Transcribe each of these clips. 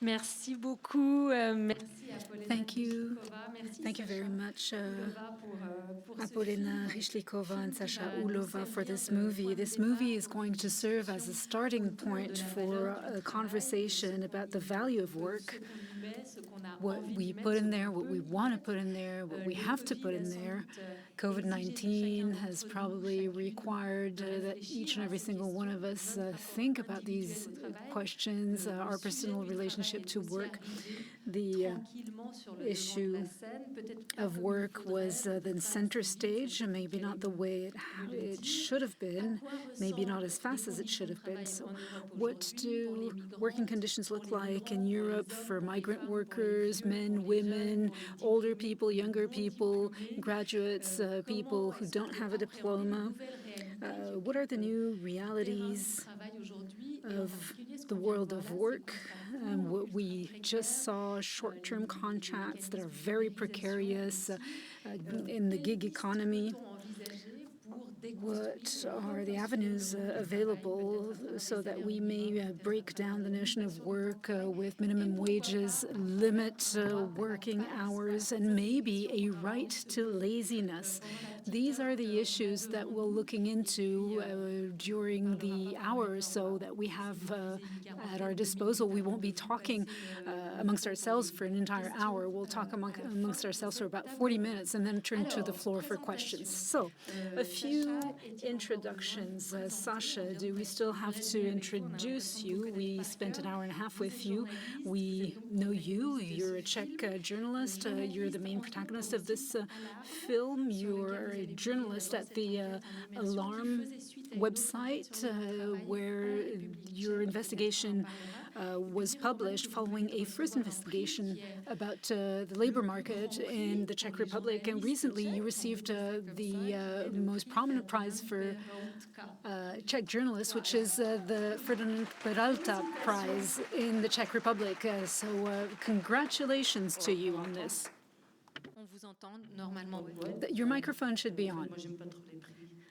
Merci beaucoup. Thank you. Thank you very much, Apolina Rychlikova and Sasha Ulova for this movie. This movie is going to serve as a starting point for a conversation about the value of work, what we put in there, what we want to put in there, what we have to put in there. COVID-19 has probably required that each and every single one of us think about these questions, our personal relationship to work. The issue of work was the center stage, maybe not the way it should have been, maybe not as fast as it should have been. So what do working conditions look like in Europe for migrant workers, men, women, older people, younger people, graduates, people who don't have a diploma? What are the new realities of the world of work? What we just saw, short-term contracts that are very precarious in the gig economy. What are the avenues available so that we may break down the notion of work with minimum wages, limit working hours, and maybe a right to laziness? These are the issues that we're looking into during the hour so that we have at our disposal. We won't be talking amongst ourselves for an entire hour. We'll talk amongst ourselves for about 40 minutes and then turn to the floor for questions. So, a few introductions. Sasha, do we still have to introduce you? We spent an hour and a half with you. We know you. You're a Czech journalist. You're the main protagonist of this film. You're a journalist at the Alarm website where your investigation was published following a first investigation about the labor market in the Czech Republic. And recently you received the most prominent prize for Czech journalists, which is the Ferdinand Peralta Prize in the Czech Republic. So congratulations to you on this. Your microphone should be on.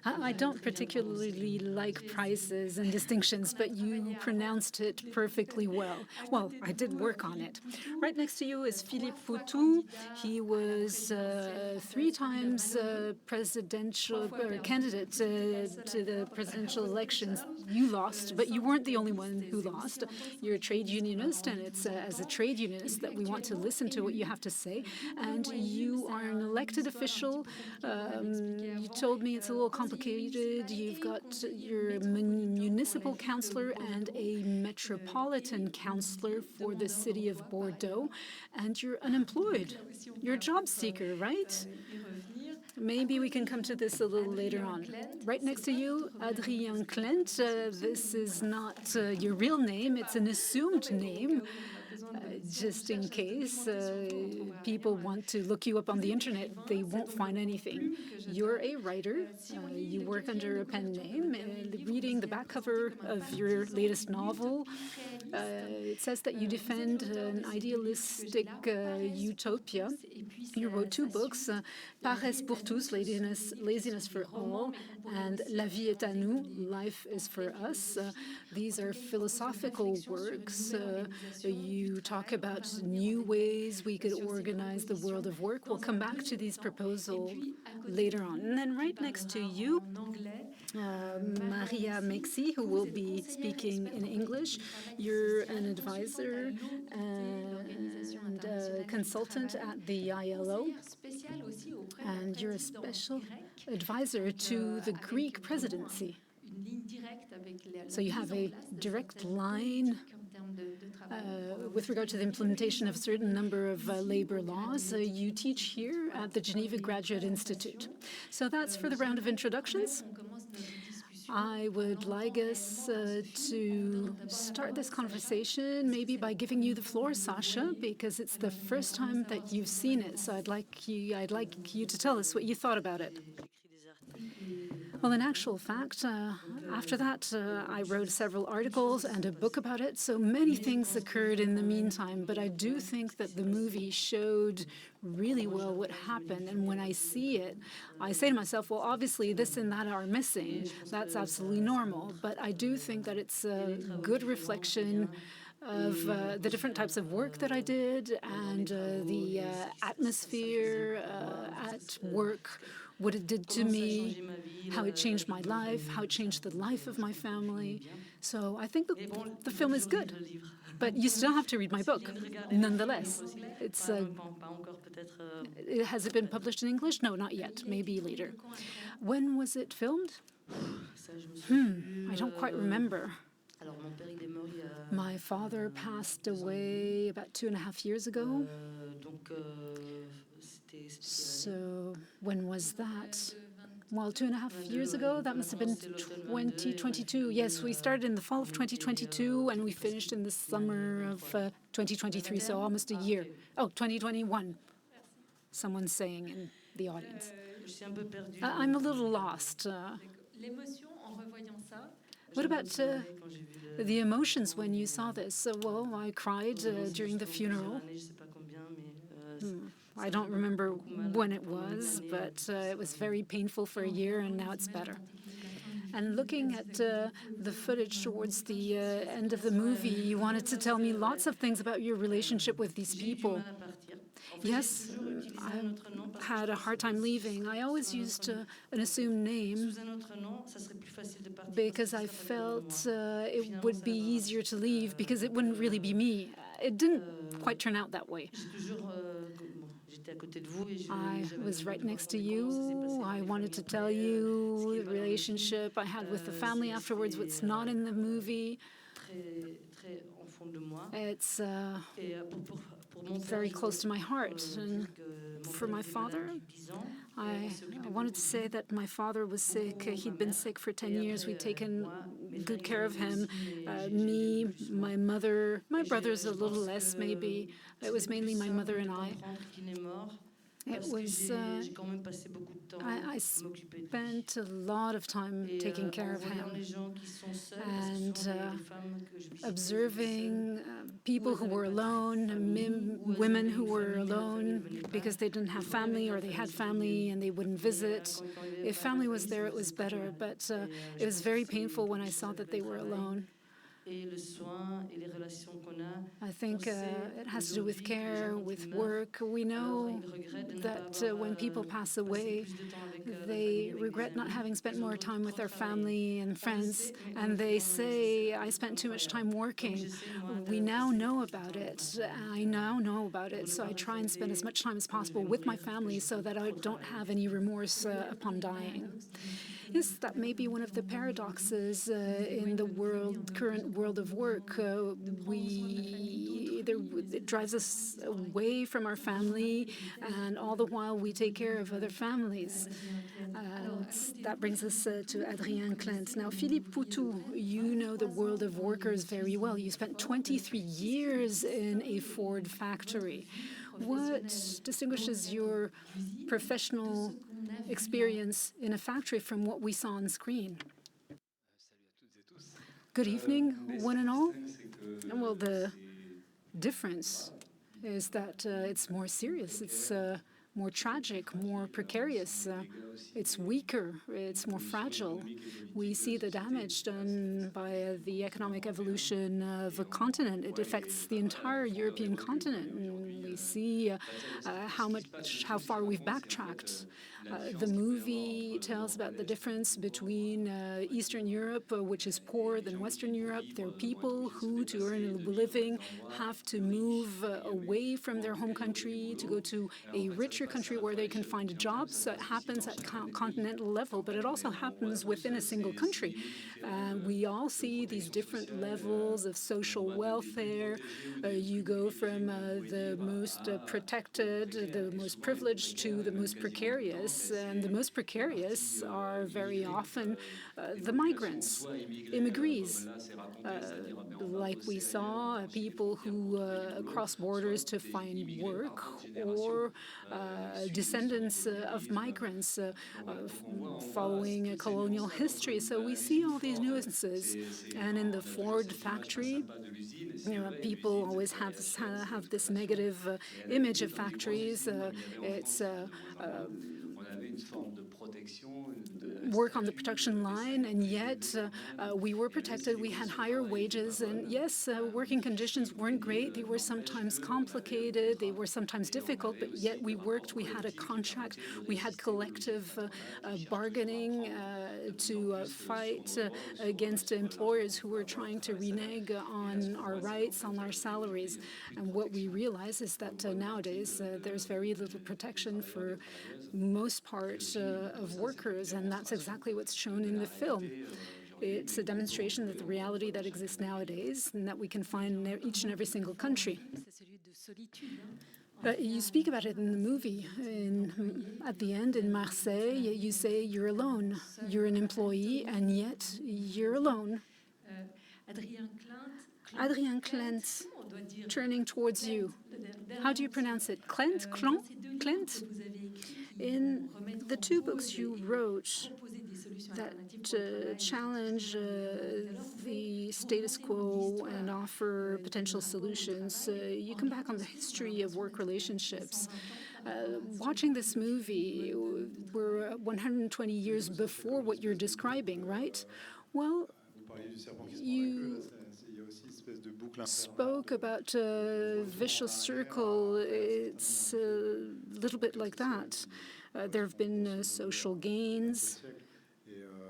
I don't particularly like prizes and distinctions, but you pronounced it perfectly well. Well, I did work on it. Right next to you is Philippe Poutou. He was 3 times presidential candidate to the presidential elections. You lost, but you weren't the only one who lost. You're a trade unionist, and it's as a trade unionist that we want to listen to what you have to say. And you are an elected official. You told me it's a little complicated. You've got your municipal councillor and a metropolitan councillor for the city of Bordeaux, and you're unemployed. You're a job seeker, right? Maybe we can come to this a little later on. Right next to you, Adrien Klent. This is not your real name, it's an assumed name. Just in case people want to look you up on the internet, they won't find anything. You're a writer. You work under a pen name. And reading the back cover of your latest novel, it says that you defend an idealistic utopia. You wrote 2 books, Paresse pour tous, Laziness for All, and La vie est à nous, Life is for us. These are philosophical works. You talk about new ways we could organize the world of work. We'll come back to these proposals later on. And then right next to you, Maria Mexi, who will be speaking in English. You're an advisor and a consultant at the ILO, and you're a special advisor to the Greek presidency. So you have a direct line with regard to the implementation of a certain number of labor laws. You teach here at the Geneva Graduate Institute. So that's for the round of introductions. I would like us to start this conversation maybe by giving you the floor, Sasha, because it's the first time that you've seen it. So I'd like you to tell us what you thought about it. Well, in actual fact, after that, I wrote several articles and a book about it, so many things occurred in the meantime, but I do think that the movie showed really well what happened, and when I see it, I say to myself, well, obviously this and that are missing. That's absolutely normal, but I do think that it's a good reflection of the different types of work that I did and the atmosphere at work, what it did to me, how it changed my life, how it changed the life of my family. So I think the film is good, but you still have to read my book, nonetheless. Has it been published in English? No, not yet. Maybe later. When was it filmed? I don't quite remember. My father passed away about 2.5 years ago. So when was that? Well, 2.5 years ago, that must have been 2022. Yes, we started in the fall of 2022 and we finished in the summer of 2023, so almost a year. Oh, 2021, someone's saying in the audience. I'm a little lost. What about the emotions when you saw this? Well, I cried during the funeral. I don't remember when it was, but it was very painful for a year, and now it's better. And looking at the footage towards the end of the movie, you wanted to tell me lots of things about your relationship with these people. Yes, I had a hard time leaving. I always used an assumed name because I felt it would be easier to leave because it wouldn't really be me. It didn't quite turn out that way. I was right next to you. I wanted to tell you the relationship I had with the family afterwards, what's not in the movie. It's very close to my heart. And for my father, I wanted to say that my father was sick. He'd been sick for 10 years. We'd taken good care of him. Me, my mother, my brothers a little less maybe. It was mainly my mother and I. It was, I spent a lot of time taking care of him and observing people who were alone, women who were alone because they didn't have family or they had family and they wouldn't visit. If family was there, it was better, but it was very painful when I saw that they were alone. I think it has to do with care, with work. We know that when people pass away, they regret not having spent more time with their family and friends, and they say, I spent too much time working. We now know about it. I now know about it, so I try and spend as much time as possible with my family so that I don't have any remorse upon dying. Yes, that may be one of the paradoxes in the current world of work. It drives us away from our family, and all the while we take care of other families. That brings us to Adrien Clint. Now, Philippe Poutou, you know the world of workers very well. You spent 23 years in a Ford factory. What distinguishes your professional experience in a factory from what we saw on screen? Good evening, one and all. Well, the difference is that it's more serious. It's more tragic, more precarious. It's weaker, it's more fragile. We see the damage done by the economic evolution of a continent. It affects the entire European continent. And we see how far we've backtracked. The movie tells about the difference between Eastern Europe, which is poorer than Western Europe. There are people who, to earn a living, have to move away from their home country to go to a richer country where they can find jobs. So it happens at continental level, but it also happens within a single country. We all see these different levels of social welfare. You go from the most protected, the most privileged, to the most precarious. And the most precarious are very often the migrants, immigrants. Like we saw, people who cross borders to find work, or descendants of migrants following a colonial history. So we see all these nuances. And in the Ford factory, people always have this negative image of factories. It's work on the production line, and yet we were protected. We had higher wages, and yes, working conditions weren't great. They were sometimes complicated, they were sometimes difficult, but yet we worked. We had a contract, we had collective bargaining to fight against employers who were trying to renege on our rights, on our salaries. And what we realize is that nowadays there's very little protection for most part of workers, and that's exactly what's shown in the film. It's a demonstration that the reality that exists nowadays and that we can find in each and every single country. You speak about it in the movie. At the end, in Marseille, you say you're alone. You're an employee, and yet you're alone. Adrien Klent, turning towards you. How do you pronounce it? Klent? Klent? In the two books you wrote that challenge the status quo and offer potential solutions, you come back on the history of work relationships. Watching this movie, we're 120 years before what you're describing, right? Well, you spoke about a vicious circle. It's a little bit like that. There have been social gains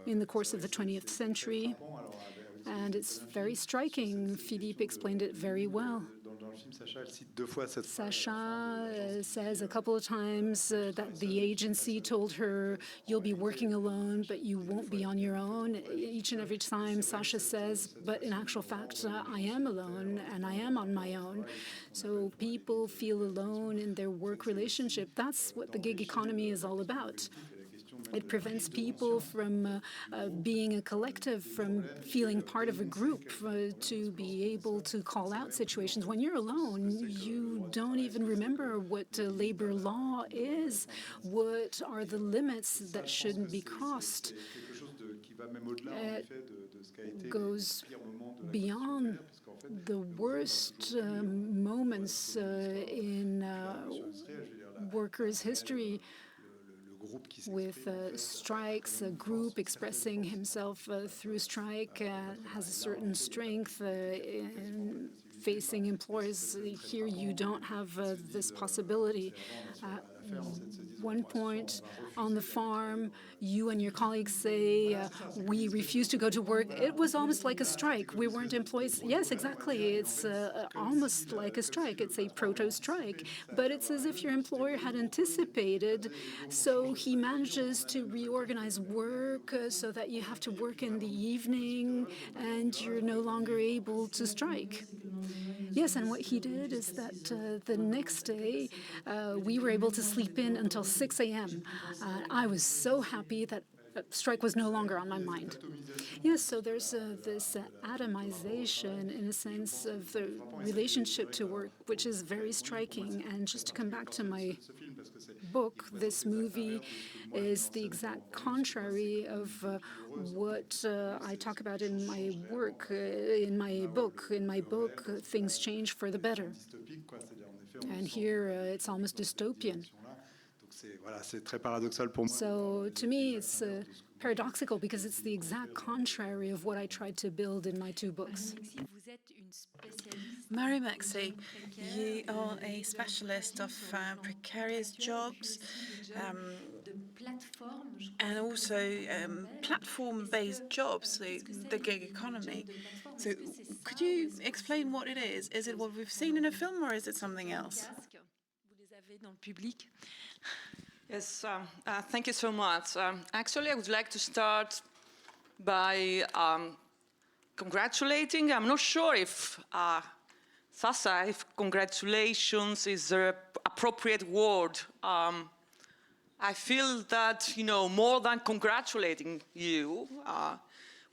in the course of the 20th century, and it's very striking. Philippe explained it very well. Sacha says a couple of times that the agency told her, you'll be working alone, but you won't be on your own. Each and every time Sacha says, but in actual fact, I am alone and I am on my own. So people feel alone in their work relationship. That's what the gig economy is all about. It prevents people from being a collective, from feeling part of a group, to be able to call out situations. When you're alone, you don't even remember what labor law is, what are the limits that shouldn't be crossed. It goes beyond the worst moments in workers' history, with strikes. A group expressing himself through strike has a certain strength in facing employers. Here you don't have this possibility. One point on the farm, you and your colleagues say, we refuse to go to work. It was almost like a strike. We weren't employees. Yes, exactly. It's almost like a strike. It's a proto-strike. But it's as if your employer had anticipated, so he manages to reorganize work so that you have to work in the evening and you're no longer able to strike. Yes, and what he did is that the next day we were able to sleep in until 6 a.m. I was so happy that strike was no longer on my mind. Yes, so there's this atomization, in a sense, of the relationship to work, which is very striking. And just to come back to my book, this movie is the exact contrary of what I talk about in my work, in my book. In my book, things change for the better. And here, it's almost dystopian. So to me, it's paradoxical because it's the exact contrary of what I tried to build in my two books. Marie-Maxie, you are a specialist of precarious jobs and also platform-based jobs, the gig economy. So could you explain what it is? Is it what we've seen in a film or is it something else? Yes, thank you so much. Actually, I would like to start by congratulating. I'm not sure if Sasa, if congratulations is the appropriate word. I feel that, more than congratulating you,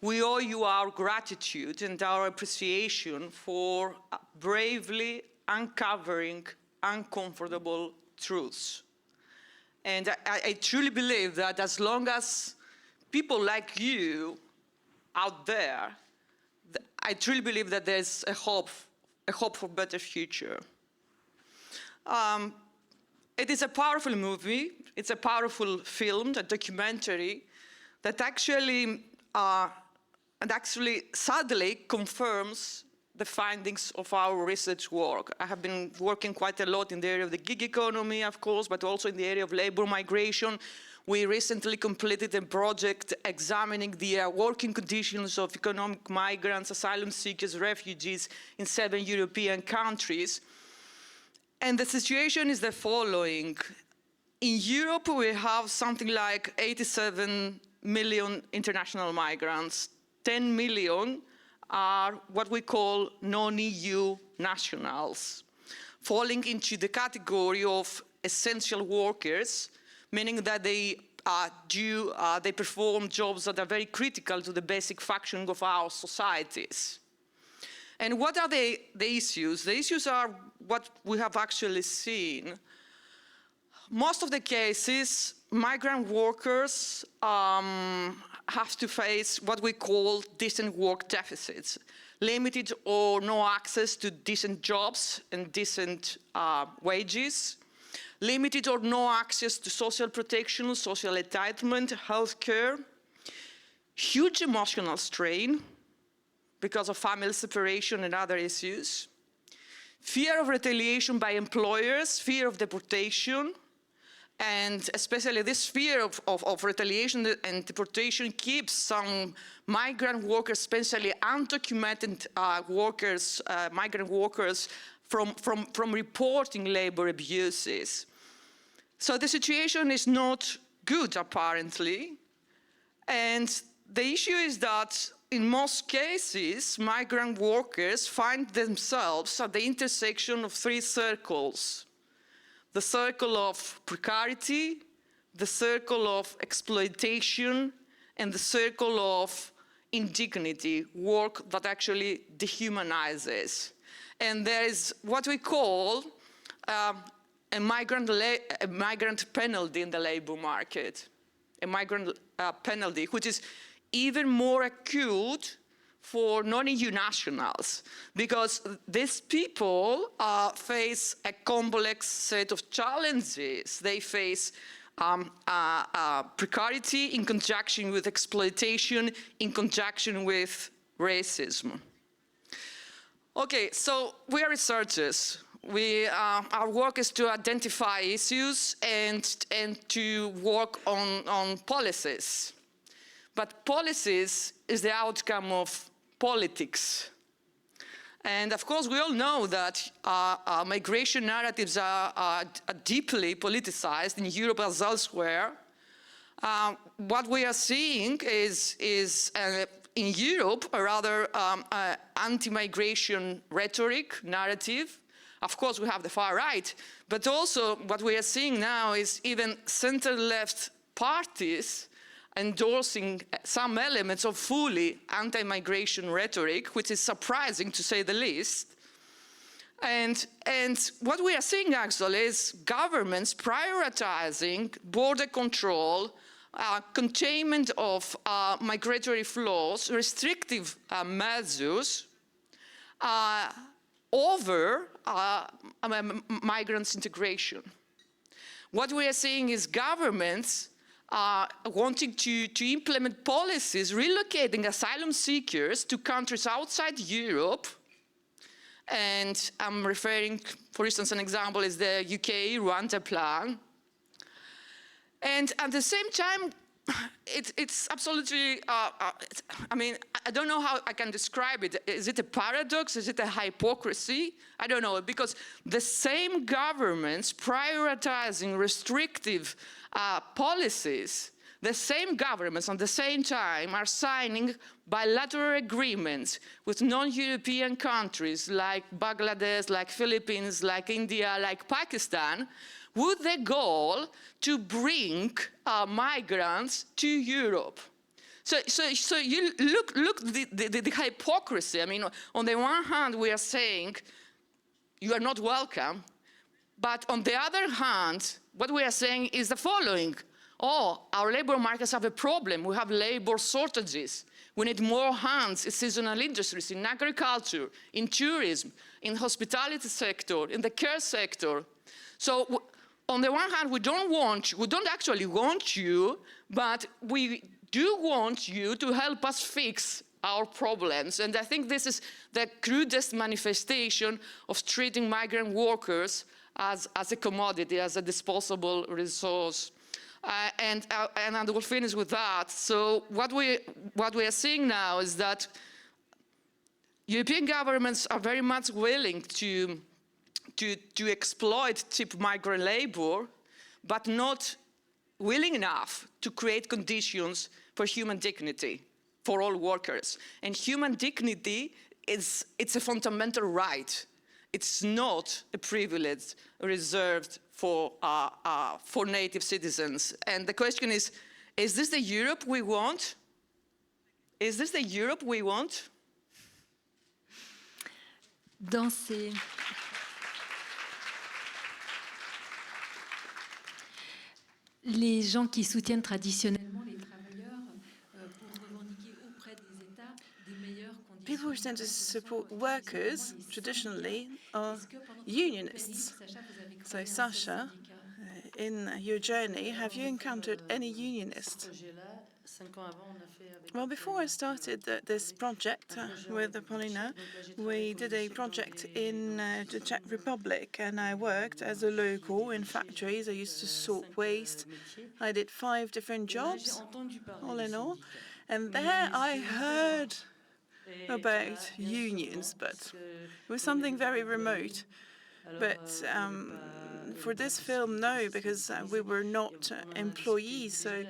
we owe you our gratitude and our appreciation for bravely uncovering uncomfortable truths. And I truly believe that as long as people like you out there, I truly believe that there's a hope for a better future. it is a powerful movie. It's a powerful film, a documentary that actually sadly confirms the findings of our research work. I have been working quite a lot in the area of the gig economy, of course, but also in the area of labor migration. We recently completed a project examining the working conditions of economic migrants, asylum seekers, refugees in 7 European countries. And the situation is the following. In Europe, we have something like 87 million international migrants. 10 million are what we call non-EU nationals, falling into the category of essential workers, meaning that they perform jobs that are very critical to the basic functioning of our societies. And what are the issues? The issues are what we have actually seen. Most of the cases, migrant workers have to face what we call decent work deficits, limited or no access to decent jobs and decent wages, limited or no access to social protection, social entitlement, healthcare, huge emotional strain because of family separation and other issues, fear of retaliation by employers, fear of deportation, and especially this fear of retaliation and deportation keeps some migrant workers, especially undocumented workers, migrant workers, from reporting labor abuses. So the situation is not good, apparently. And the issue is that in most cases, migrant workers find themselves at the intersection of 3 circles. The circle of precarity, the circle of exploitation, and the circle of indignity, work that actually dehumanizes. And there is what we call a migrant penalty in the labor market, a migrant penalty, which is even more acute for non-EU nationals, because these people face a complex set of challenges. They face precarity in conjunction with exploitation, in conjunction with racism. Okay, so we are researchers. Our work is to identify issues and to work on policies. But policies is the outcome of politics. And of course, we all know that migration narratives are deeply politicized in Europe as elsewhere. What we are seeing is in Europe a rather anti-migration rhetoric narrative. Of course, we have the far right, but also what we are seeing now is even center-left parties endorsing some elements of fully anti-migration rhetoric, which is surprising to say the least. And what we are seeing actually is governments prioritizing border control, containment of migratory flows, restrictive measures over migrants' integration. What we are seeing is governments wanting to implement policies relocating asylum seekers to countries outside Europe. And I'm referring, for instance, an example is the UK Rwanda plan. And at the same time, it's absolutely, I mean, I don't know how I can describe it. Is it a paradox? Is it a hypocrisy? I don't know, because the same governments prioritizing restrictive policies, the same governments at the same time are signing bilateral agreements with non-European countries like Bangladesh, like Philippines, like India, like Pakistan, with the goal to bring migrants to Europe. So you look the hypocrisy. I mean, on the one hand, we are saying you are not welcome, but on the other hand, what we are saying is the following. Oh, our labor markets have a problem. We have labor shortages. We need more hands in seasonal industries, in agriculture, in tourism, in hospitality sector, in the care sector. So on the one hand, we don't actually want you, but we do want you to help us fix our problems. And I think this is the crudest manifestation of treating migrant workers as a commodity, as a disposable resource. And I will finish with that. So what we are seeing now is that European governments are very much willing to exploit cheap migrant labor, but not willing enough to create conditions for human dignity for all workers. And human dignity it's a fundamental right. It's not a privilege reserved for native citizens. And the question is this the Europe we want? Is this the Europe we want? Les gens qui soutiennent traditionnellement les travailleurs pour revendiquer auprès des États des meilleures conditions. People who tend to support workers traditionally are unionists. So, Sasha, in your journey, have you encountered any unionists? Well, before I started this project with Paulina, we did a project in the Czech Republic, and I worked as a local in factories. I used to sort waste. I did 5 different jobs, all in all. And there I heard about unions, but it was something very remote. But for this film, no, because we were not employees, so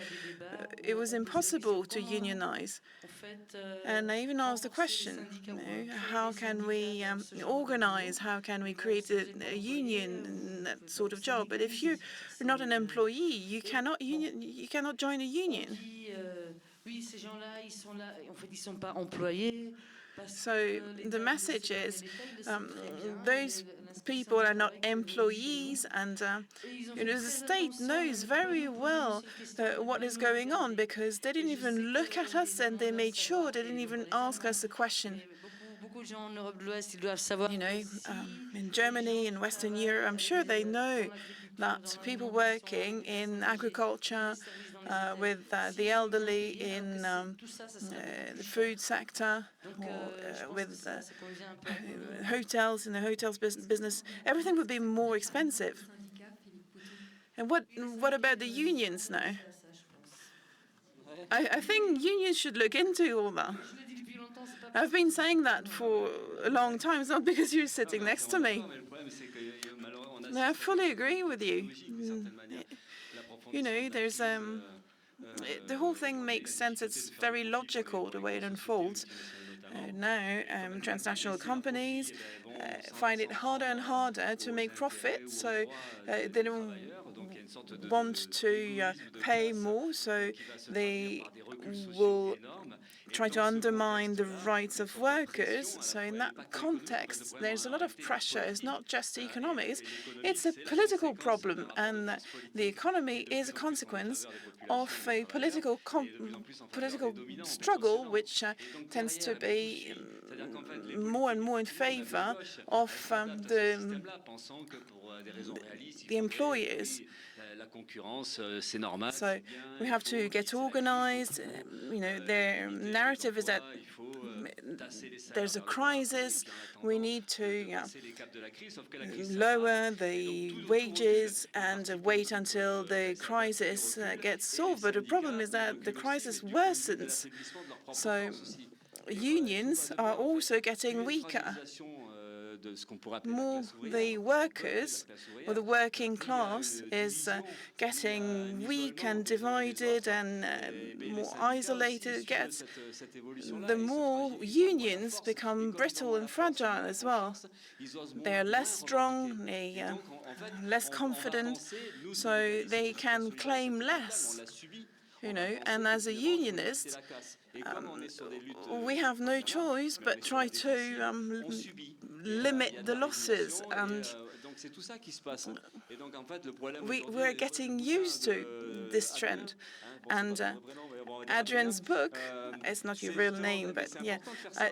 it was impossible to unionize. And I even asked the question, how can we organize, how can we create a union and that sort of job? But if you're not an employee, you cannot join a union. So the message is those people are not employees, and the state knows very well what is going on, because they didn't even look at us, and they made sure they didn't even ask us a question. In Germany, in Western Europe, I'm sure they know that people working in agriculture, with the elderly in the food sector, or with hotels, in the hotels business, everything would be more expensive. And what about the unions now? I think unions should look into all that. I've been saying that for a long time. It's not because you're sitting next to me. I fully agree with you. There's the whole thing makes sense. It's very logical the way it unfolds. Now, transnational companies find it harder and harder to make profit, so they don't want to pay more, so they will try to undermine the rights of workers. So in that context, there's a lot of pressure. It's not just economics, it's a political problem, and the economy is a consequence of a political struggle, which tends to be more and more in favor of the employers. So we have to get organized. Their narrative is that there's a crisis. We need to lower the wages and wait until the crisis gets solved. But the problem is that the crisis worsens. So unions are also getting weaker. More the workers, or the working class, is getting weak and divided and more isolated it gets, the more unions become brittle and fragile as well. They're less strong, less confident, so they can claim less. And as a unionist, we have no choice but try to limit the losses. And we're getting used to this trend. And Adrian's book, it's not your real name, but yeah,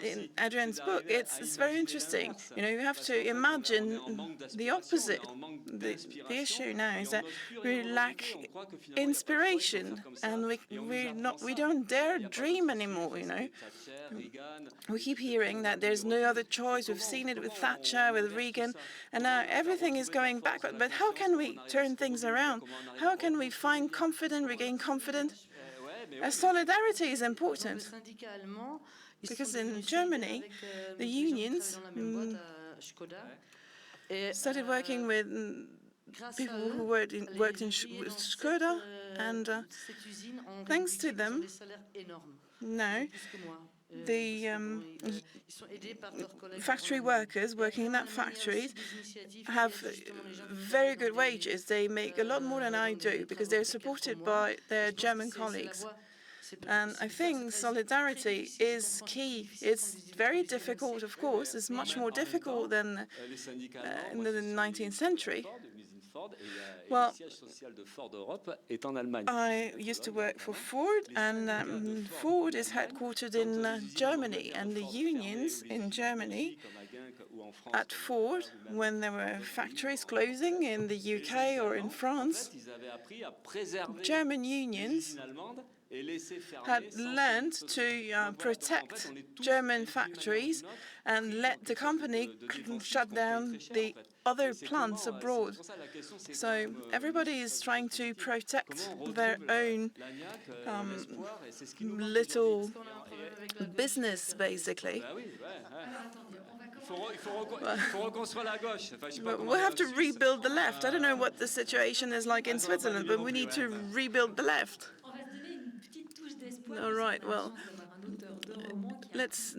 in Adrian's book, it's very interesting. You know, you have to imagine the opposite. The issue now is that we lack inspiration, and we don't dare dream anymore. You know, we keep hearing that there's no other choice. We've seen it with Thatcher, with Reagan, and now everything is going backward. But how can we turn things around? How can we find confidence, regain confidence? Solidarity is important, because in Germany, the unions started working with people who worked in with Skoda, and thanks to them, now the factory workers working in that factory have very good wages. They make a lot more than I do because they're supported by their German colleagues. And I think solidarity is key. It's very difficult, of course. It's much more difficult than in the 19th century. Well, I used to work for Ford, and Ford is headquartered in Germany, and the unions in Germany at Ford, when there were factories closing in the UK or in France, German unions had learned to protect German factories and let the company shut down the other plants abroad. So everybody is trying to protect their own little business, basically. We have to rebuild the left. I don't know what the situation is like in Switzerland, but we need to rebuild the left. All right, well, let's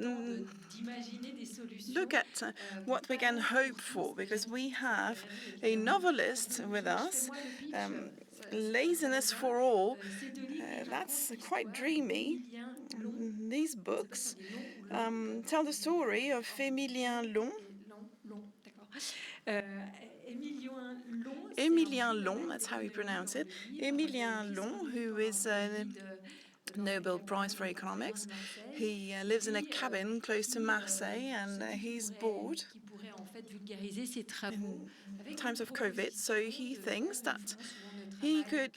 look at what we can hope for, because we have a novelist with us, Laziness for All. That's quite dreamy. These books tell the story of Émilien Long. Émilien Long, that's how you pronounce it. Émilien Long, who is a Nobel Prize for Economics. He lives in a cabin close to Marseille, and he's bored in times of COVID, so he thinks that he could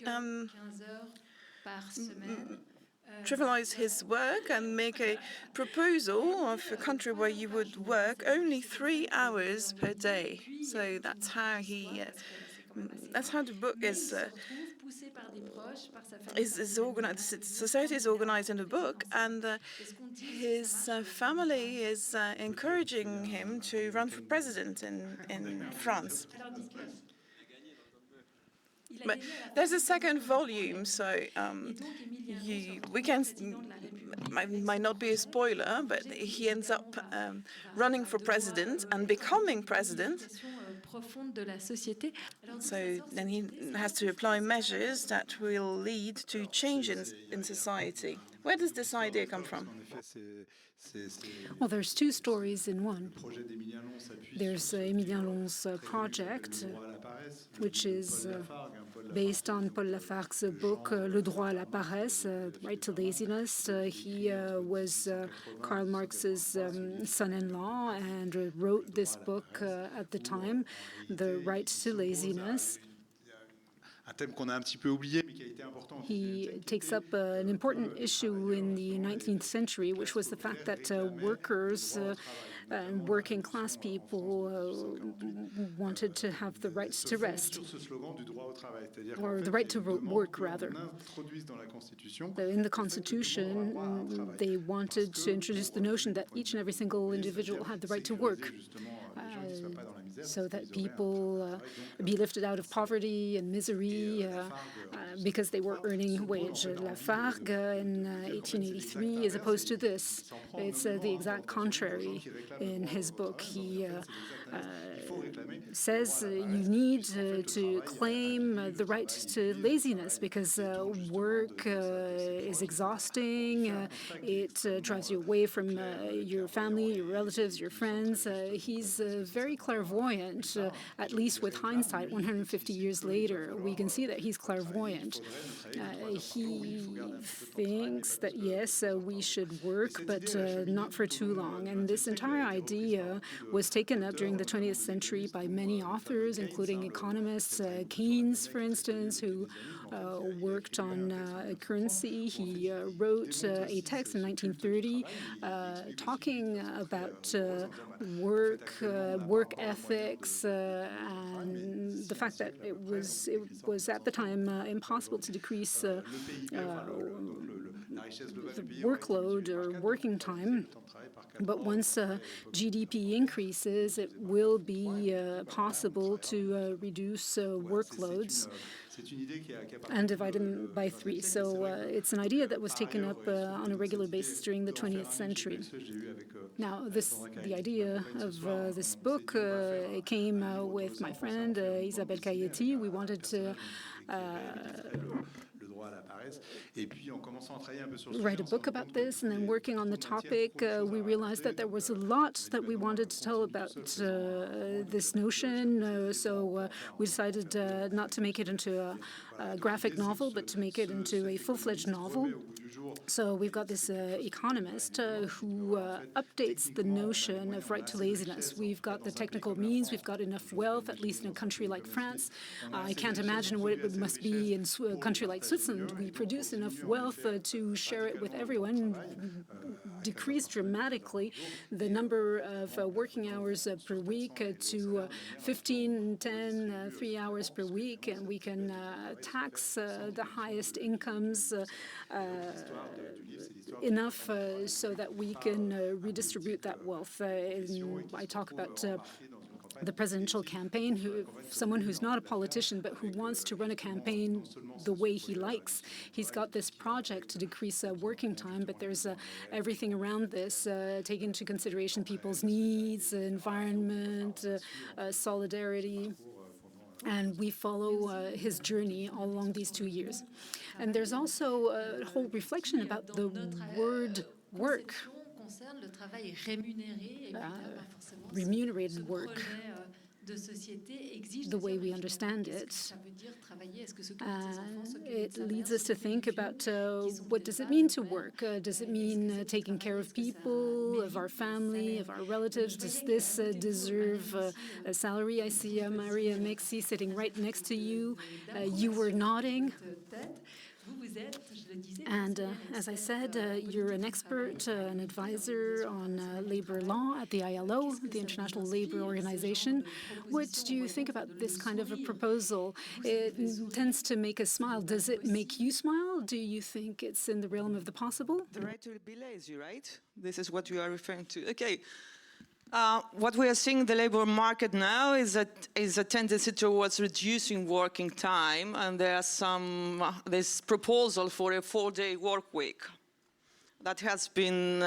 trivialize his work and make a proposal of a country where you would work only 3 hours per day. So that's how the book is organized. Society is organized in the book, and his family is encouraging him to run for president in France. But there's a second volume, so might not be a spoiler, but he ends up running for president and becoming president. So then he has to apply measures that will lead to change in society. Where does this idea come from? Well, there's two stories in one. There's Émilien Long's project, which is based on Paul Lafargue's book, Le droit à la paresse, the right to laziness. He was Karl Marx's son-in-law and wrote this book at the time, The Right to Laziness. He takes up an important issue in the 19th century, which was the fact that workers and working class people wanted to have the rights to rest, or the right to work, rather. In the Constitution, they wanted to introduce the notion that each and every single individual had the right to work, so that people be lifted out of poverty and misery because they were earning a wage. Lafargue in 1883 is opposed to this. It's the exact contrary in his book. He says you need to claim the right to laziness because work is exhausting. It drives you away from your family, your relatives, your friends. He's very clairvoyant, at least with hindsight, 150 years later. We can see that he's clairvoyant. He thinks that, yes, we should work, but not for too long. And this entire idea was taken up during the 20th century by many authors, including economists, Keynes, for instance, who worked on currency. He wrote a text in 1930 talking about work ethics, and the fact that it was at the time impossible to decrease the workload or working time. But once GDP increases, it will be possible to reduce workloads and divide them by 3. So it's an idea that was taken up on a regular basis during the 20th century. Now, the idea of this book came with my friend Isabelle Cailletti. We wanted to write a book about this, and then working on the topic, we realized that there was a lot that we wanted to tell about this notion, so we decided not to make it into a graphic novel, but to make it into a full-fledged novel. So we've got this economist who updates the notion of right to laziness. We've got the technical means, we've got enough wealth, at least in a country like France. I can't imagine what it must be in a country like Switzerland. We produce enough wealth to share it with everyone, decrease dramatically the number of working hours per week to 15, 10, 3 hours per week, and we can tax the highest incomes enough so that we can redistribute that wealth. I talk about the presidential campaign, someone who's not a politician but who wants to run a campaign the way he likes. He's got this project to decrease working time, but there's everything around this, taking into consideration people's needs, environment, solidarity. And we follow his journey all along these 2 years. And there's also a whole reflection about the word work, remunerated work, the way we understand it. It leads us to think about what does it mean to work? Does it mean taking care of people, of our family, of our relatives? Does this deserve a salary? I see Maria Mexi sitting right next to you. You were nodding. And as I said, you're an expert, an advisor on labor law at the ILO, the International Labour Organization. What do you think about this kind of a proposal? It tends to make us smile. Does it make you smile? Do you think it's in the realm of the possible? The right to be lazy, right? This is what you are referring to. Okay. What we are seeing in the labor market now is a tendency towards reducing working time, and there's this proposal for a 4-day work week that has been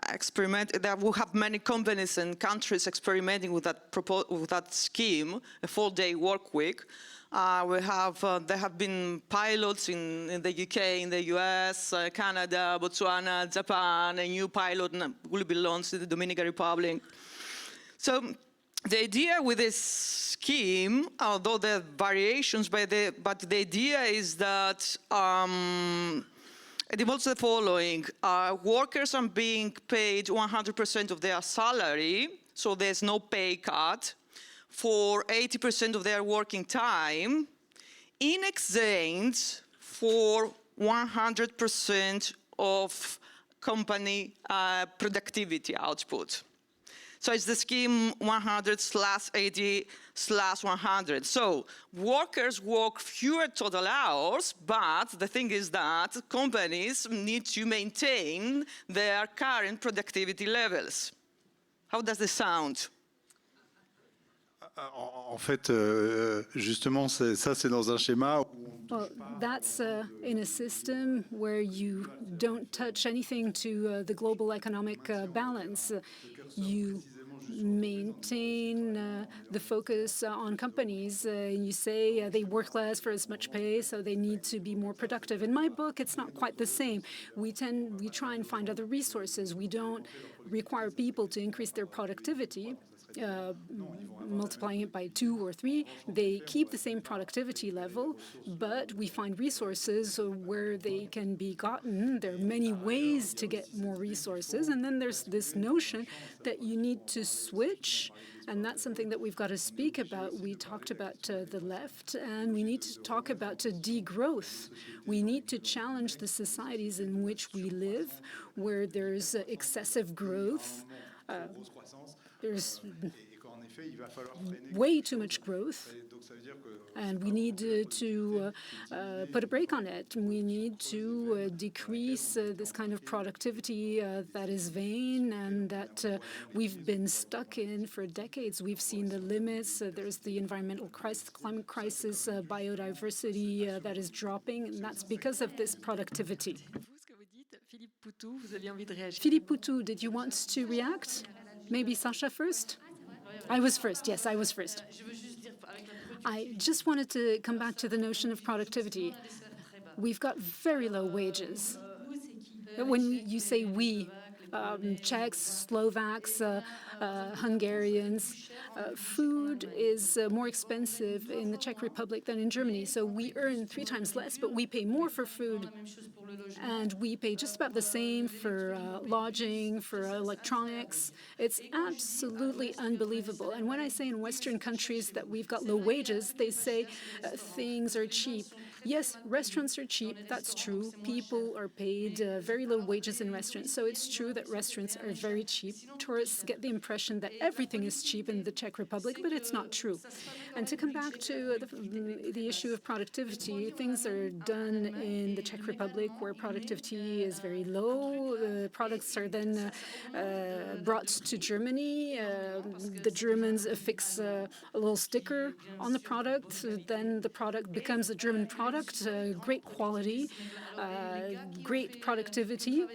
experimented. There will have many companies and countries experimenting with that scheme, a 4-day work week. There have been pilots in the UK, in the US, Canada, Botswana, Japan. A new pilot will be launched in the Dominican Republic. So the idea with this scheme, although there are variations, but the idea is that it involves the following. Workers are being paid 100% of their salary, so there's no pay cut, for 80% of their working time, in exchange for 100% of company productivity output. So it's the scheme 100/80/100. So workers work fewer total hours, but the thing is that companies need to maintain their current productivity levels. How does this sound? En fait, justement, ça c'est dans un schéma. Well, that's in a system where you don't touch anything to the global economic balance. You maintain the focus on companies. You say they work less for as much pay, so they need to be more productive. In my book, it's not quite the same. We try and find other resources. We don't require people to increase their productivity, multiplying it by 2 or 3. They keep the same productivity level, but we find resources where they can be gotten. There are many ways to get more resources, and then there's this notion that you need to switch, and that's something that we've got to speak about. We talked about the left, and we need to talk about degrowth. We need to challenge the societies in which we live, where there's excessive growth. There's way too much growth, and we need to put a brake on it. We need to decrease this kind of productivity that is vain and that we've been stuck in for decades. We've seen the limits. There's the environmental crisis, climate crisis, biodiversity that is dropping, and that's because of this productivity. Philippe Poutou, did you want to react? Maybe Sacha first? I was first, yes, I was first. I just wanted to come back to the notion of productivity. We've got very low wages. When you say we, Czechs, Slovaks, Hungarians, food is more expensive in the Czech Republic than in Germany. So we earn 3 times less, but we pay more for food. And we pay just about the same for lodging, for electronics. It's absolutely unbelievable. And when I say in Western countries that we've got low wages, they say things are cheap. Yes, restaurants are cheap, that's true. People are paid very low wages in restaurants, so it's true that restaurants are very cheap. Tourists get the impression that everything is cheap in the Czech Republic, but it's not true. And to come back to the issue of productivity, things are done in the Czech Republic where productivity is very low. Products are then brought to Germany. The Germans affix a little sticker on the product. Then the product becomes a German product, great quality, great productivity.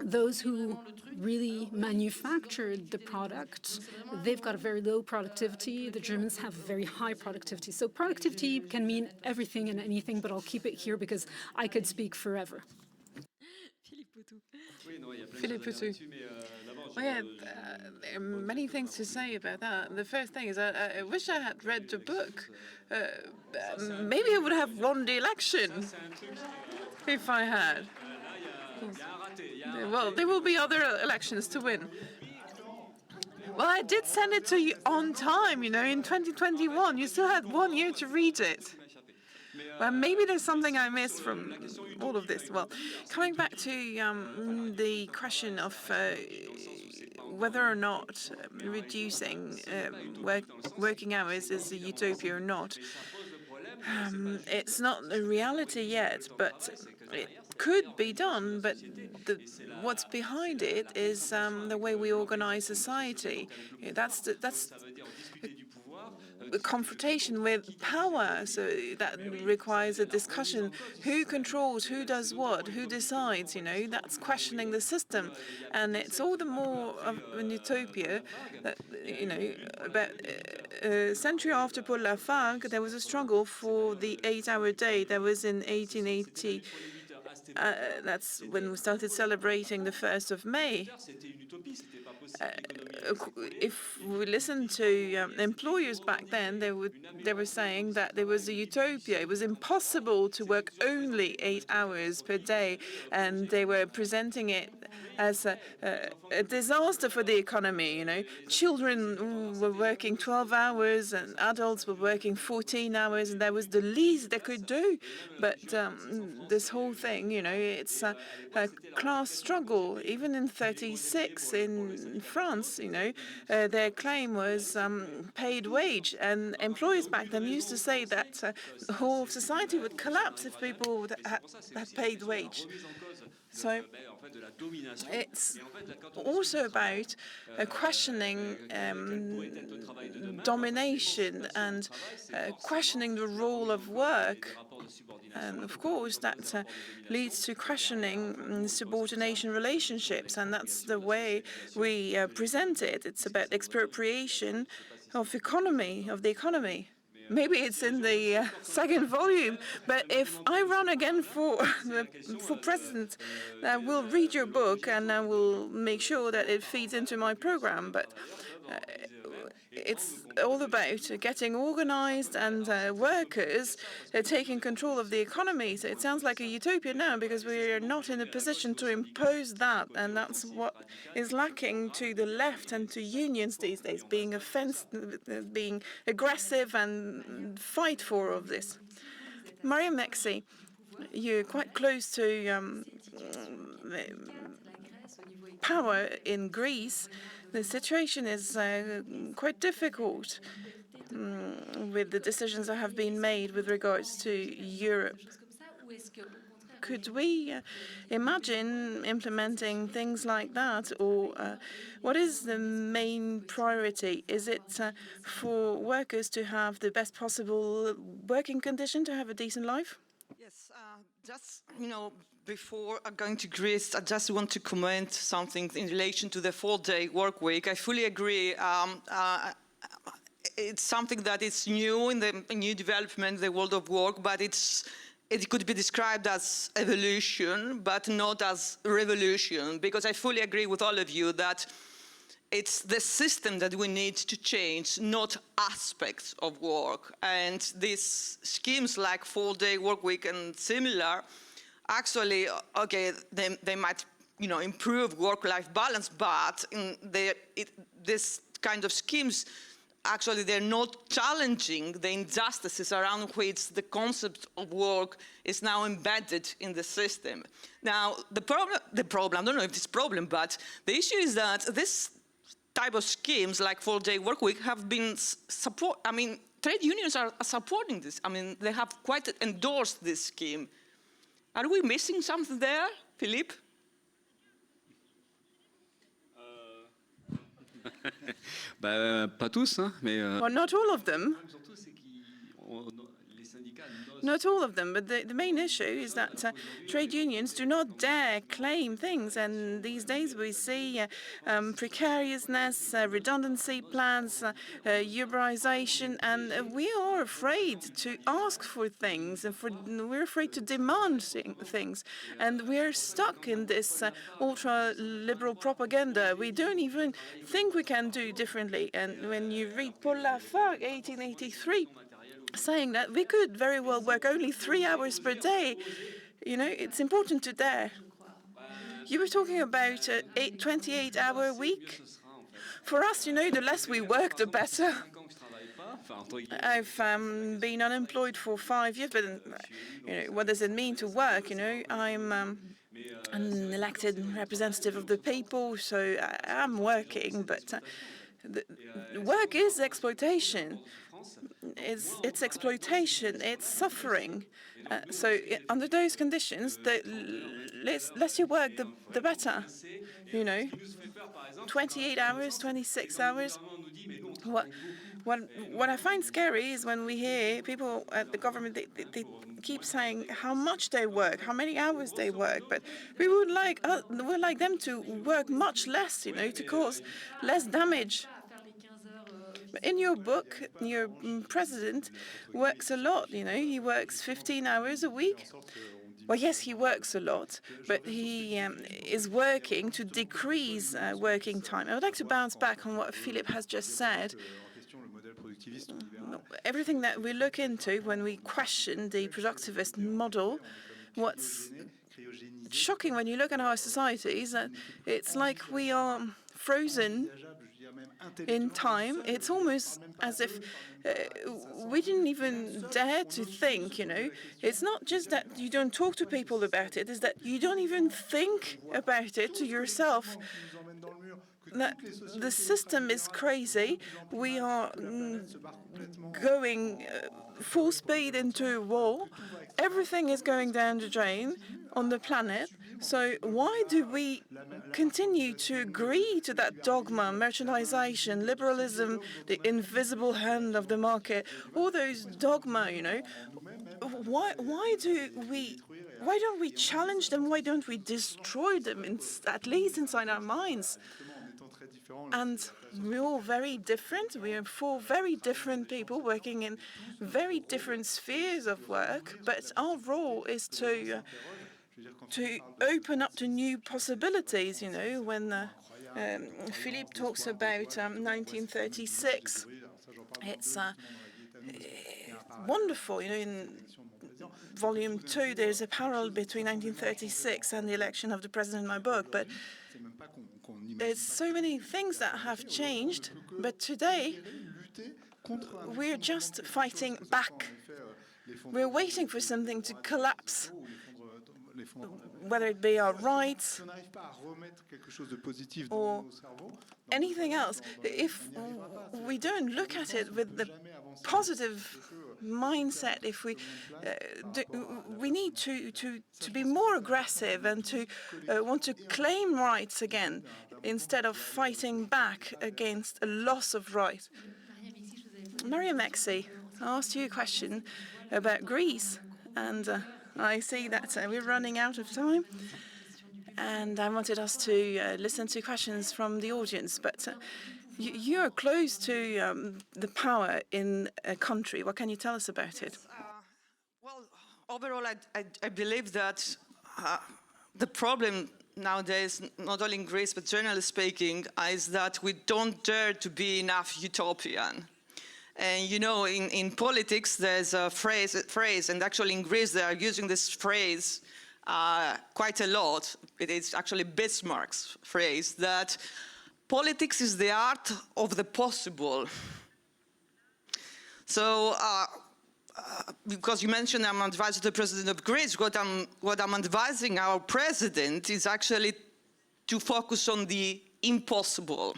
Those who really manufactured the product, they've got a very low productivity. The Germans have very high productivity. So productivity can mean everything and anything, but I'll keep it here because I could speak forever. Philippe Poutou. Well, yeah, there are many things to say about that. The first thing is I wish I had read the book. Maybe I would have won the election if I had. Well, there will be other elections to win. Well, I did send it to you on time, in 2021. You still had 1 year to read it. Well, maybe there's something I missed from all of this. Well, coming back to the question of whether or not reducing working hours is a utopia or not, it's not a reality yet, but it could be done. But what's behind it is the way we organize society. That's a confrontation with power, so that requires a discussion. Who controls, who does what, who decides, that's questioning the system. And it's all the more of an utopia that, about a century after Paul Lafargue, there was a struggle for the 8-hour day. That was in 1880. That's when we started celebrating the 1st of May. If we listen to employers back then, they were saying that there was a utopia. It was impossible to work only 8 hours per day, and they were presenting it as a disaster for the economy. Children were working 12 hours, and adults were working 14 hours, and that was the least they could do. But this whole thing, it's a class struggle. Even in 1936 in France, their claim was paid wage, and employers back then used to say that the whole society would collapse if people had paid wage. So it's also about questioning domination and questioning the role of work And of course, that leads to questioning subordination relationships, and that's the way we present it. It's about expropriation of the economy. Maybe it's in the second volume, but if I run again for president, I will read your book and I will make sure that it feeds into my program. But it's all about getting organized and workers taking control of the economy. So it sounds like a utopia now because we are not in a position to impose that, and that's what is lacking to the left and to unions these days, being being aggressive and fight for all of this. Maria Mexi, you're quite close to power in Greece. The situation is quite difficult with the decisions that have been made with regards to Europe. Could we imagine implementing things like that, or what is the main priority? Is it for workers to have the best possible working condition to have a decent life? Yes, just, before going to Greece, I just want to comment something in relation to the 4-day work week. I fully agree. It's something that is new in the new development, the world of work, but it could be described as evolution, but not as revolution, because I fully agree with all of you that it's the system that we need to change, not aspects of work. And these schemes like 4-day work week and similar, actually, okay, they might, improve work-life balance, but this kind of schemes, actually, they're not challenging the injustices around which the concept of work is now embedded in the system. Now, the problem, I don't know if it's a problem, but the issue is that this type of schemes like 4-day work week have been trade unions are supporting this. They have quite endorsed this scheme. Are we missing something there, Philippe? Pas tous, hein, mais Well, not all of them. Not all of them, but the main issue is that trade unions do not dare claim things, and these days we see precariousness, redundancy plans, Uberization, and we are afraid to ask for things, and we're afraid to demand things, and we're stuck in this ultra-liberal propaganda. We don't even think we can do differently, and when you read Paul Lafargue, 1883, saying that we could very well work only 3 hours per day, it's important to dare. You were talking about a 28-hour week. For us, the less we work, the better. I've been unemployed for 5 years, but what does it mean to work? I'm an elected representative of the people, so I'm working, but work is exploitation. It's exploitation, it's suffering. So under those conditions, the less you work, the better. 28 hours, 26 hours. What I find scary is when we hear people at the government, they keep saying how much they work, how many hours they work, but we would like them to work much less, to cause less damage. In your book, your president works a lot, he works 15 hours a week. Well, yes, he works a lot, but he is working to decrease working time. I would like to bounce back on what Philippe has just said. Everything that we look into when we question the productivist model, what's shocking when you look at our societies, it's like we are frozen in time. It's almost as if we didn't even dare to think, It's not just that you don't talk to people about it, it's that you don't even think about it to yourself. That the system is crazy. We are going full speed into a wall. Everything is going down the drain. on the planet. So why do we continue to agree to that dogma, merchandisation, liberalism, the invisible hand of the market, all those dogma, you know? Why don't we challenge them? Why don't we destroy them, at least inside our minds? And we're all very different. We are four very different people working in very different spheres of work, but our role is to open up to new possibilities. You know, when Philippe talks about 1936, it's wonderful. You know, in Volume 2, there's a parallel between 1936 and the election of the president in my book, but there's so many things that have changed, but today we're just fighting back. We're waiting for something to collapse, whether it be our rights or anything else. If we don't look at it with the positive mindset, if we need to be more aggressive and to want to claim rights again instead of fighting back against a loss of rights. Maria Mexi, I asked you a question about Greece, and I see that we're running out of time, and I wanted us to listen to questions from the audience, but you're close to the power in a country. What can you tell us about it? Well, overall, I believe that the problem nowadays, not only in Greece, but generally speaking, is that we don't dare to be enough utopian. And you know, in politics, there's a phrase, and actually in Greece, they are using this phrase quite a lot. It is actually Bismarck's phrase, that politics is the art of the possible. So, because you mentioned I'm advising the president of Greece, what I'm advising our president is actually to focus on the impossible.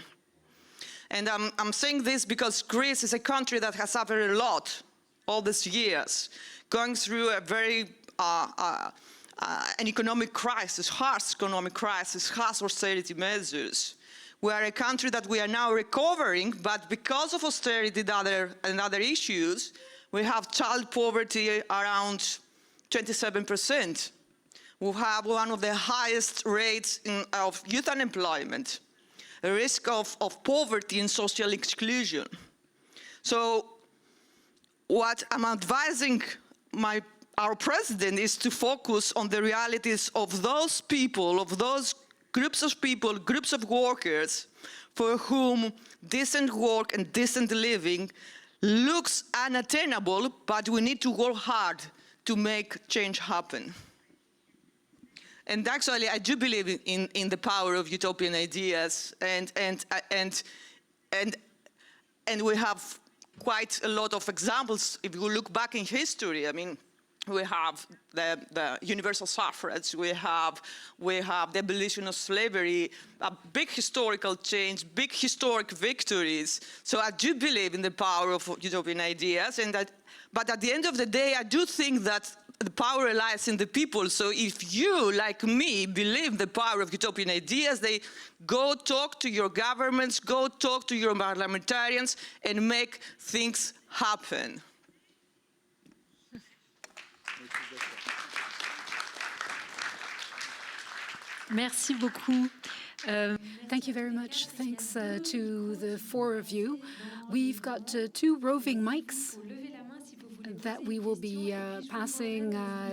And I'm saying this because Greece is a country that has suffered a lot all these years, going through a very an economic crisis, harsh economic crisis, harsh austerity measures. We are a country that we are now recovering, but because of austerity and other issues, we have child poverty around 27%. We have one of the highest rates of youth unemployment, a risk of poverty and social exclusion. So what I'm advising our president is to focus on the realities of those people, of those groups of people, groups of workers for whom decent work and decent living looks unattainable, but we need to work hard to make change happen. And actually, I do believe in the power of utopian ideas, and we have quite a lot of examples. If you look back in history, I mean, we have the universal suffrage, we have the abolition of slavery, a big historical change, big historic victories. So I do believe in the power of utopian ideas, but at the end of the day, I do think that the power lies in the people. So if you, like me, believe the power of utopian ideas, they go talk to your governments, go talk to your parliamentarians, and make things happen. Merci beaucoup. Thank you very much. Thanks to the four of you. We've got two roving mics that we will be passing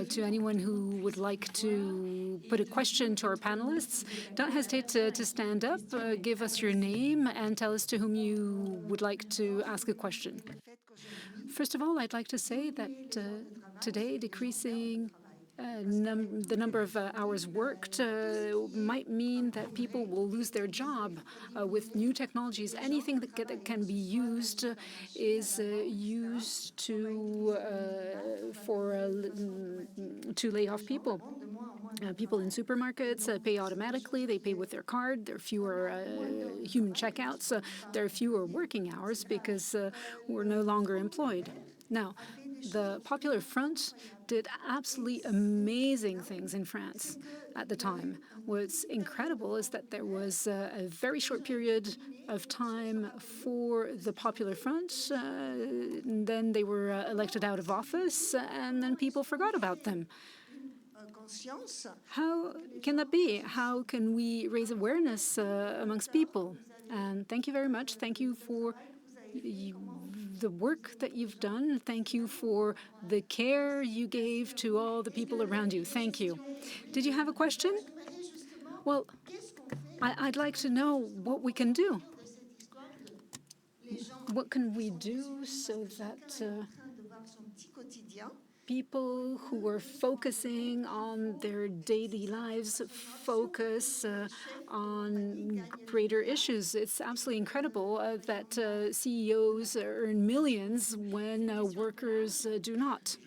to anyone who would like to put a question to our panelists. Don't hesitate to stand up, give us your name, and tell us to whom you would like to ask a question. First of all, I'd like to say that today, decreasing the number of hours worked might mean that people will lose their job. With new technologies, anything that can be used is used to lay off people. People in supermarkets pay automatically. They pay with their card. There are fewer human checkouts. There are fewer working hours because we're no longer employed. Now, The Popular Front did absolutely amazing things in France at the time. What's incredible is that there was a very short period of time for the Popular Front, and then they were elected out of office, and then people forgot about them. How can that be? How can we raise awareness amongst people? And thank you very much. Thank you for the work that you've done. Thank you for the care you gave to all the people around you. Thank you. Did you have a question? Well, I'd like to know what we can do. What can we do so that people who are focusing on their daily lives focus on greater issues? It's absolutely incredible that CEOs earn millions when workers do not.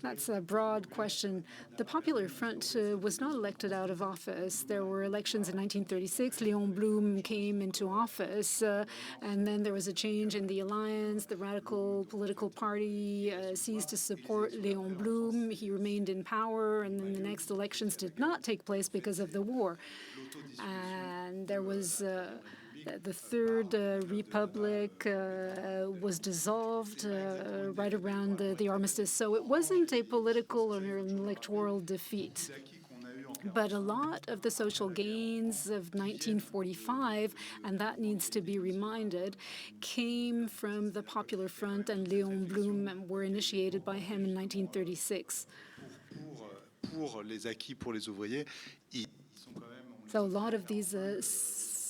That's a broad question. The Popular Front was not elected out of office. There were elections in 1936. Léon Blum came into office, and then there was a change in the alliance. The radical political party ceased to support Léon Blum. He remained in power, and then the next elections did not take place because of the war. And there was the Third Republic was dissolved right around the armistice. So it wasn't a political or an electoral defeat. But a lot of the social gains of 1945, and that needs to be reminded, came from the Popular Front, and Léon Blum were initiated by him in 1936. So a lot of these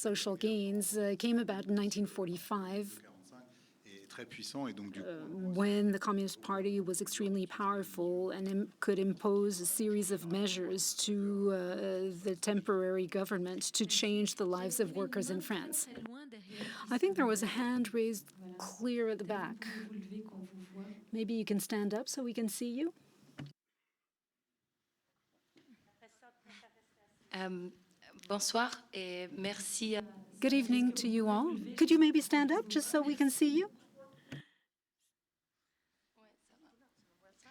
social gains came about in 1945 when the Communist Party was extremely powerful and could impose a series of measures to the temporary government to change the lives of workers in France. I think there was a hand raised clear at the back. Maybe you can stand up so we can see you. Bonsoir et merci. Good evening to you all. Could you maybe stand up just so we can see you?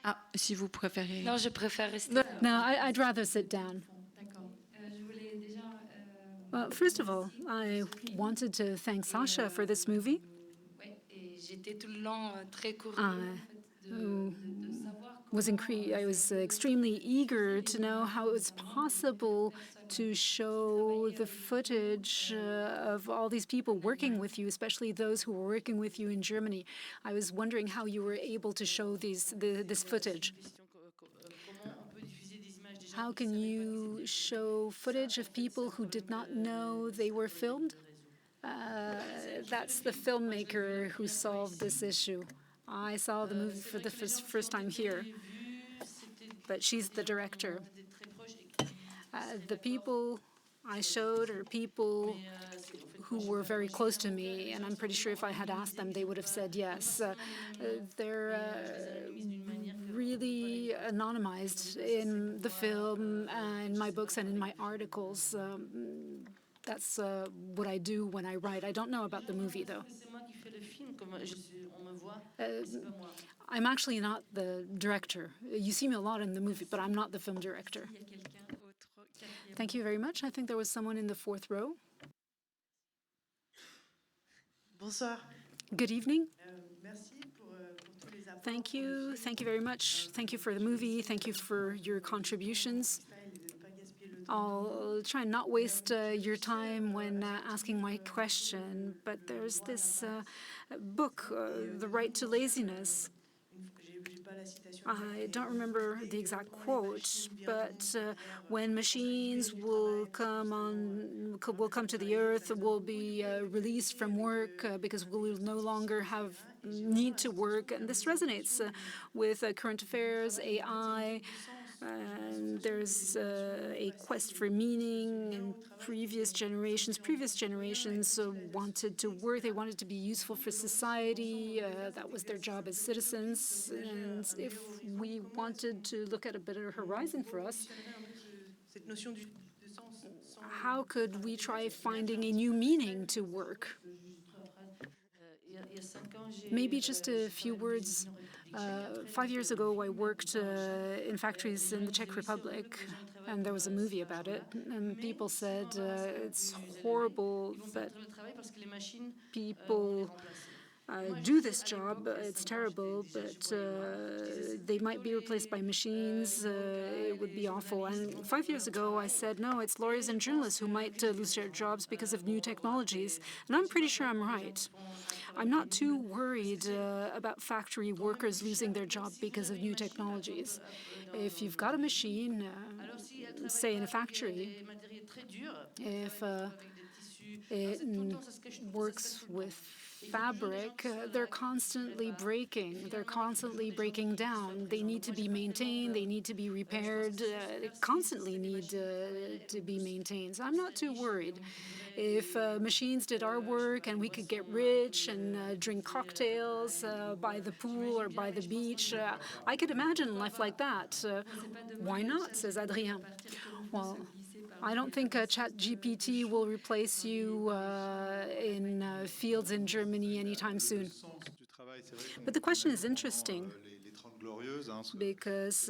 Ah, si vous préférez. Non, je préfère rester. No, I'd rather sit down. D'accord. Je voulais déjà. Well, first of all, I wanted to thank Sasha for this movie. Ouais, et j'étais tout le long très curieuse de savoir. I was extremely eager to know how it was possible to show the footage of all these people working with you, especially those who were working with you in Germany. I was wondering how you were able to show this footage. How can you show footage of people who did not know they were filmed? That's the filmmaker who solved this issue. I saw the movie for the first time here, but she's the director. The people I showed are people who were very close to me, and I'm pretty sure if I had asked them, they would have said yes. They're really anonymized in the film, in my books, and in my articles. That's what I do when I write. I don't know about the movie, though. I'm actually not the director. You see me a lot in the movie, but I'm not the film director. Thank you very much. I think there was someone in the fourth row. Bonsoir. Good evening. Merci pour tous les apports. Thank you. Thank you very much. Thank you for the movie. Thank you for your contributions. I'll try and not waste your time when asking my question, but there's this book, The Right to Laziness. I don't remember the exact quote, but when machines will come to the earth, we'll be released from work because we'll no longer need to work, and this resonates with current affairs, AI. And there's a quest for meaning, and previous generations wanted to work. They wanted to be useful for society. That was their job as citizens. And if we wanted to look at a better horizon for us, how could we try finding a new meaning to work? Maybe just a few words 5 years ago, I worked in factories in the Czech Republic, and there was a movie about it, and people said it's horrible that people do this job. It's terrible, but they might be replaced by machines. It would be awful. And 5 years ago, I said, no, it's lawyers and journalists who might lose their jobs because of new technologies. And I'm pretty sure I'm right. I'm not too worried about factory workers losing their job because of new technologies. If you've got a machine, say in a factory, if it works with fabric, they're constantly breaking. They're constantly breaking down. They need to be maintained. They need to be repaired. They constantly need to be maintained. So I'm not too worried. If machines did our work and we could get rich and drink cocktails by the pool or by the beach, I could imagine a life like that. Why not, says Adrien. Well, I don't think ChatGPT will replace you in fields in Germany anytime soon. But the question is interesting because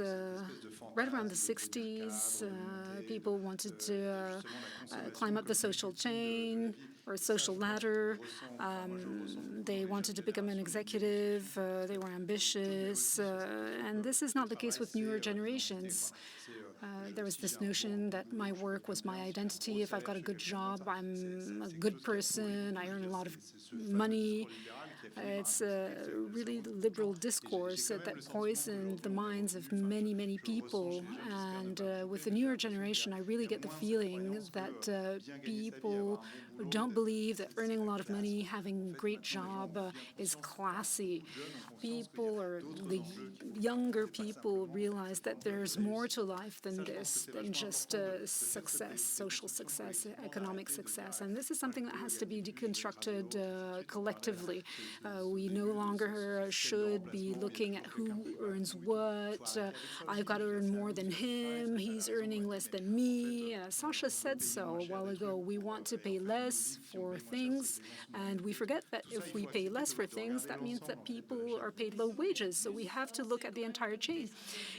right around the 60s, people wanted to climb up the social chain or social ladder. They wanted to become an executive. They were ambitious. And this is not the case with newer generations. There was this notion that my work was my identity. If I've got a good job, I'm a good person. I earn a lot of money. It's a really liberal discourse that poisoned the minds of many, many people. And with the newer generation, I really get the feeling that people don't believe that earning a lot of money, having a great job is classy. People, or the younger people, realize that there's more to life than this, than just success, social success, economic success. And this is something that has to be deconstructed collectively. We no longer should be looking at who earns what. I've got to earn more than him. He's earning less than me. Sasha said so a while ago. We want to pay less for things, and we forget that if we pay less for things, that means that people are paid low wages. So we have to look at the entire chain.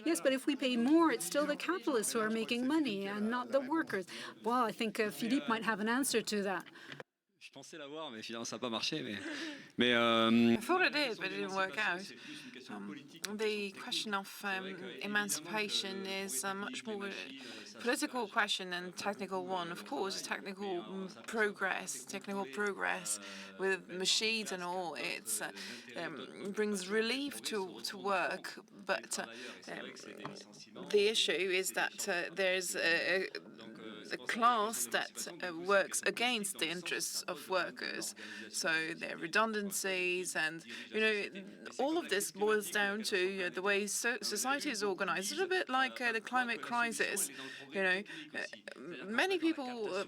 Yes, but if we pay more, it's still the capitalists who are making money and not the workers. Well, I think Philippe might have an answer to that. Je pensais l'avoir, mais finalement ça n'a pas marché. I thought it did, but it didn't work out. The question of emancipation is a much more political question than technical one. Of course, technical progress with machines and all, it brings relief to work. But the issue is that there's a class that works against the interests of workers. So there are redundancies, and all of this boils down to the way society is organized. It's a bit like the climate crisis. Many people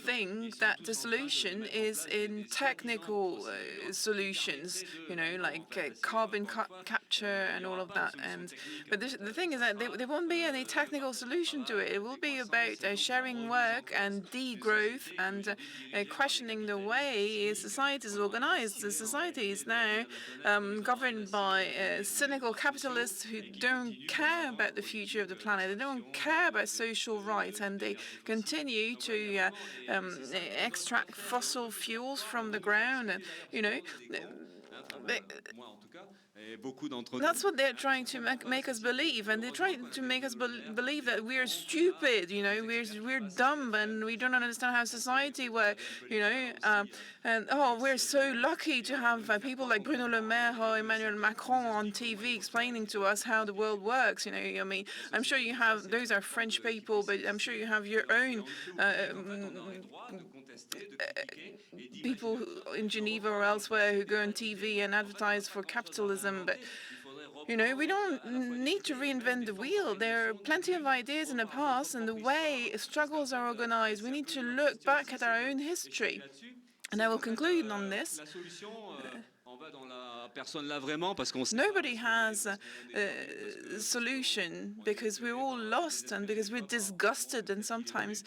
think that the solution is in technical solutions, like carbon capture and all of that. But the thing is that there won't be any technical solution to it. It will be about sharing work and degrowth and questioning the way society is organized. The society is now governed by cynical capitalists who don't care about the future of the planet. They don't care about social rights, and they continue to extract fossil fuels from the ground. And that's what they're trying to make us believe, and they're trying to make us believe that we're stupid, we're dumb, and we don't understand how society works, and we're so lucky to have people like Bruno Le Maire or Emmanuel Macron on TV explaining to us how the world works. I'm sure you have, those are French people, but I'm sure you have your own people in Geneva or elsewhere who go on TV and advertise for capitalism, but we don't need to reinvent the wheel. There are plenty of ideas in the past, and the way struggles are organized, we need to look back at our own history. And I will conclude on this. Nobody has a solution, because we're all lost and because we're disgusted, and sometimes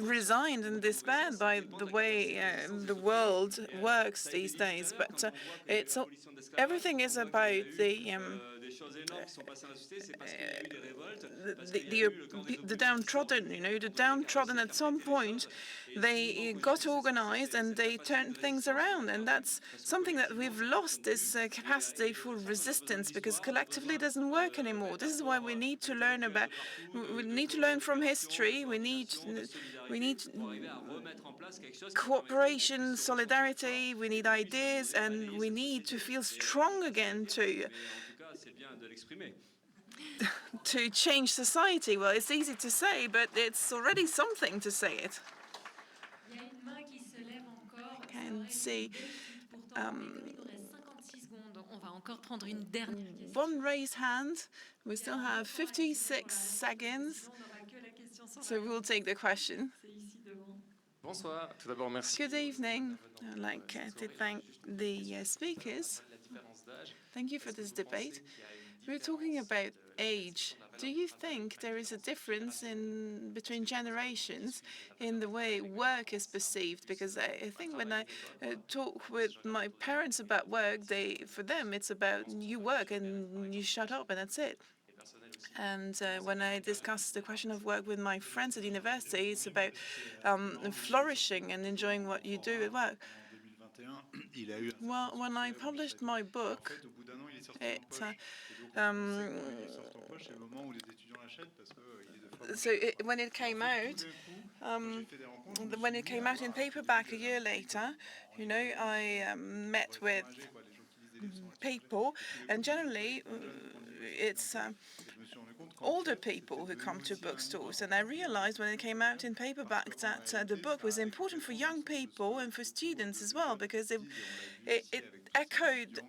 resigned and despaired by the way the world works these days. But everything is about the downtrodden. The downtrodden. At some point, they got organized and they turned things around, and that's something that we've lost, this capacity for resistance, because collectively it doesn't work anymore. This is why we need to learn about. We need to learn from history. We need cooperation, solidarity. We need ideas, and we need to feel strong again to change society. Well, it's easy to say, but it's already something to say it. I can see one raised hand. We still have 56 seconds, so we'll take the question. Good evening. I'd like to thank the speakers. Thank you for this debate. We're talking about age. Do you think there is a difference between generations in the way work is perceived? Because I think when I talk with my parents about work, for them it's about you work and you shut up and that's it. And when I discuss the question of work with my friends at university, it's about flourishing and enjoying what you do at work. Well, when I published my book, when it came out, in paperback a year later, I met with people, and generally it's older people who come to bookstores. And I realized when it came out in paperback that the book was important for young people and for students as well, because it echoed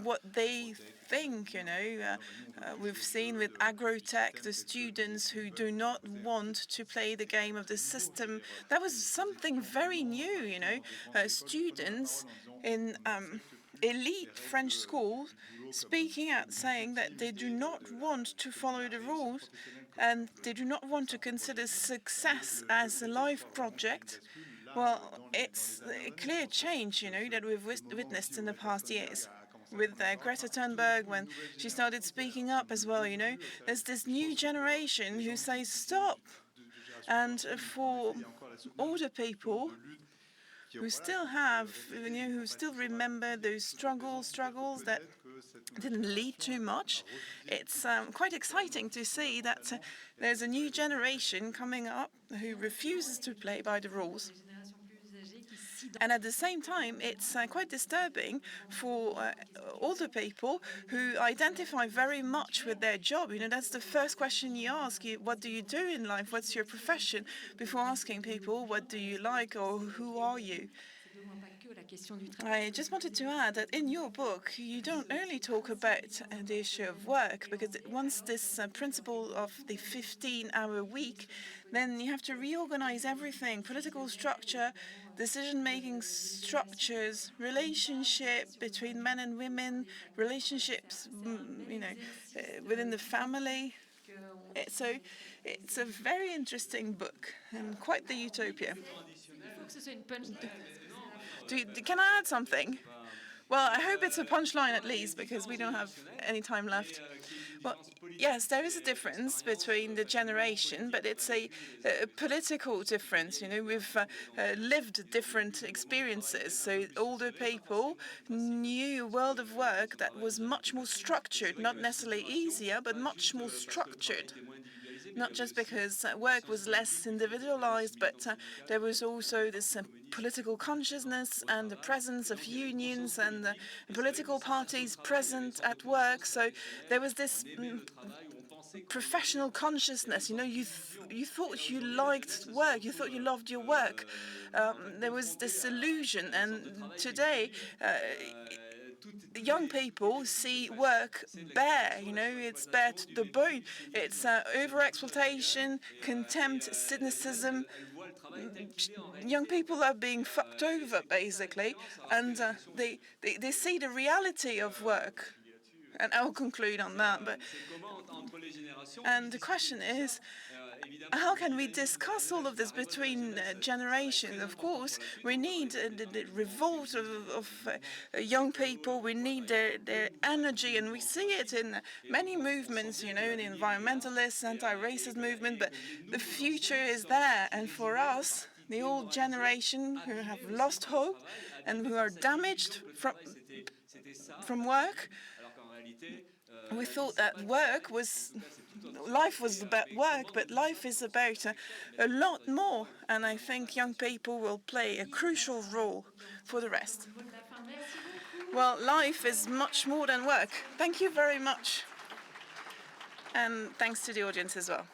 what they think. We've seen with agrotech, the students who do not want to play the game of the system. That was something very new. Students in elite French schools speaking out, saying that they do not want to follow the rules and they do not want to consider success as a life project. Well, it's a clear change, that we've witnessed in the past years. With Greta Thunberg, when she started speaking up as well, there's this new generation who says stop. And for older people, who still remember those struggles that didn't lead too much. It's quite exciting to see that there's a new generation coming up who refuses to play by the rules. And at the same time, it's quite disturbing for older people who identify very much with their job. That's the first question you ask. What do you do in life? What's your profession? Before asking people, what do you like or who are you? I just wanted to add that in your book, you don't only talk about the issue of work, because once this principle of the 15-hour week, then you have to reorganize everything: political structure, decision-making structures, relationship between men and women, relationships, within the family. So it's a very interesting book and quite the utopia. Can I add something? Well, I hope it's a punchline at least, because we don't have any time left. Well, yes, there is a difference between the generation, but it's a political difference. We've lived different experiences. So older people knew a world of work that was much more structured, not necessarily easier, but much more structured. Not just because work was less individualized, but there was also this political consciousness and the presence of unions and political parties present at work. So there was this professional consciousness. You thought you liked work. You thought you loved your work. There was this illusion, and today young people see work bare. It's bare to the bone. It's over-exploitation, contempt, cynicism. Young people are being fucked over, basically, and they see the reality of work. And I'll conclude on that. And the question is, how can we discuss all of this between generations? Of course, we need the revolt of young people. We need their energy, and we see it in many movements, you know, the environmentalist, anti-racist movement, but the future is there. And for us, the old generation who have lost hope and who are damaged from work, we thought that life was about work, but life is about a lot more. And I think young people will play a crucial role for the rest. Well, life is much more than work. Thank you very much. And thanks to the audience as well.